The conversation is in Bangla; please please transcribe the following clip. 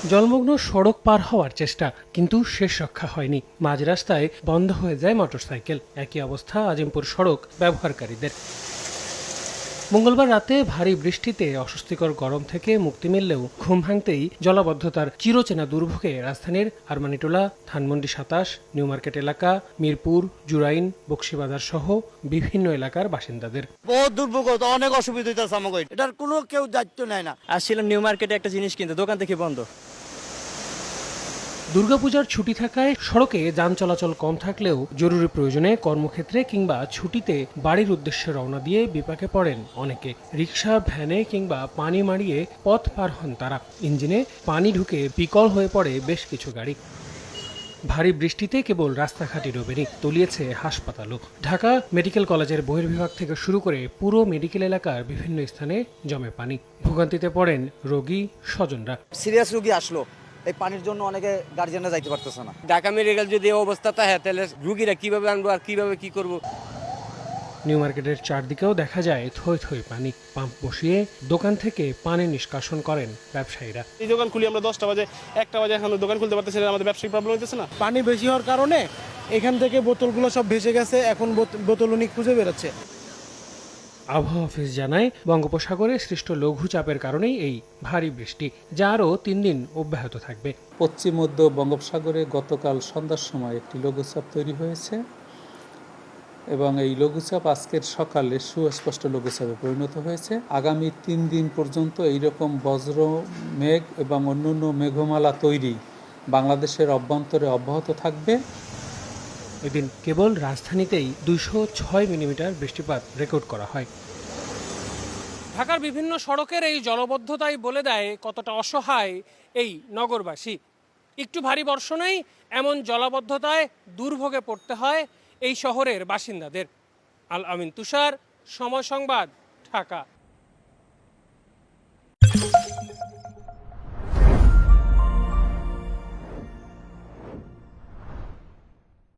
জলমগ্ন সড়ক পার হওয়ার চেষ্টা, কিন্তু শেষ রক্ষা হয়নি। মাঝ রাস্তায় বন্ধ হয়ে যায় মোটরসাইকেল। একই অবস্থা আজিমপুর সড়ক ব্যবহারকারীদের। মঙ্গলবার রাতে ভারী বৃষ্টিতে অস্বস্তিকর গরম থেকে মুক্তি মিললেও ঘুম ভাঙতেই জলাবদ্ধতার চিরচেনা দুর্ভোগে রাজধানীর আরমানিটোলা, ধানমন্ডি ২৭, নিউ মার্কেট এলাকা, মিরপুর, জুরাইন, বকশীবাজার সহ বিভিন্ন এলাকার বাসিন্দাদের। বহুত দুর্ভোগ, অনেক অসুবিধা হইতেছে আমাকে, এটার কোনো কেউ দায়িত্ব নেয় না। আসছিলাম নিউ মার্কেটে একটা জিনিস কিনতে, দোকান থেকে বন্ধ। দুর্গাপূজার ছুটি থাকায় সড়কে যান চলাচল কম থাকলেও জরুরি প্রয়োজনে কর্মক্ষেত্রে কিংবা ছুটিতে বাড়ির উদ্দেশ্যে রওনা দিয়ে বিপাকে পড়েন অনেকে। রিকশা, ভ্যানে কিংবা পানি মাড়িয়ে পথ পার হন তারা। ইঞ্জিনে পানি ঢুকে বিকল হয়ে পড়ে বেশ কিছু গাড়ি। ভারী বৃষ্টিতে কেবল রাস্তাঘাটই ডোবেনি, তলিয়েছে হাসপাতালও। ঢাকা মেডিকেল কলেজের বহির্বিভাগ থেকে শুরু করে পুরো মেডিকেল এলাকার বিভিন্ন স্থানে জমে পানি। ভোগান্তিতে পড়েন রোগী, স্বজনরা। সিরিয়াস রোগী আসলো, এই পানির জন্য অনেকে গার্জিয়ানরা যাইতে পারতেছে না। ঢাকা মেডিকেল যদি এই অবস্থা থাকে তাহলে রুগীরা কিভাবে আনবো আর কিভাবে কি করব। নিউ মার্কেটের চারদিকেও দেখা যায় থই থই পানি। পাম্প বসিয়ে দোকান থেকে পানি নিষ্কাশন করেন ব্যবসায়ীরা। এই দোকান খুলি আমরা 10টা বাজে, 1টা বাজে এখন দোকান খুলতে পারতেছি না, আমাদের ব্যবসায়িক প্রবলেম হইতেছে না। পানি বেশি হওয়ার কারণে এখান থেকে বোতলগুলো সব ভেসে গেছে, এখন বোতল উনি খুঁজে বেরোচ্ছে। আবহাওয়া অফিস জানায় বঙ্গোপসাগরে সৃষ্ট লঘুচাপের কারণেই এই ভারী বৃষ্টি, যা আরও 3 দিন অব্যাহত থাকবে। পশ্চিম মধ্য বঙ্গোপসাগরে গতকাল সন্ধ্যার সময় একটি লঘুচাপ তৈরি হয়েছে এবং এই লঘুচাপ আজকের সকালে সুস্পষ্ট লঘুচাপে পরিণত হয়েছে। আগামী 3 দিন পর্যন্ত এইরকম বজ্র মেঘ এবং অন্যান্য মেঘমালা তৈরি বাংলাদেশের অভ্যন্তরে অব্যাহত থাকবে। এদিন কেবল রাজধানীতেই 206 মিলিমিটার বৃষ্টিপাত রেকর্ড করা হয়। ঢাকার বিভিন্ন সড়কের এই জলবদ্ধতাই বলে দেয় কতটা অসহায় এই নগরবাসী। একটু ভারী বর্ষণেই এমন জলাবদ্ধতায় দুর্ভোগে পড়তে হয় এই শহরের বাসিন্দাদের। আল আমিন তুষার, সময় সংবাদ, ঢাকা।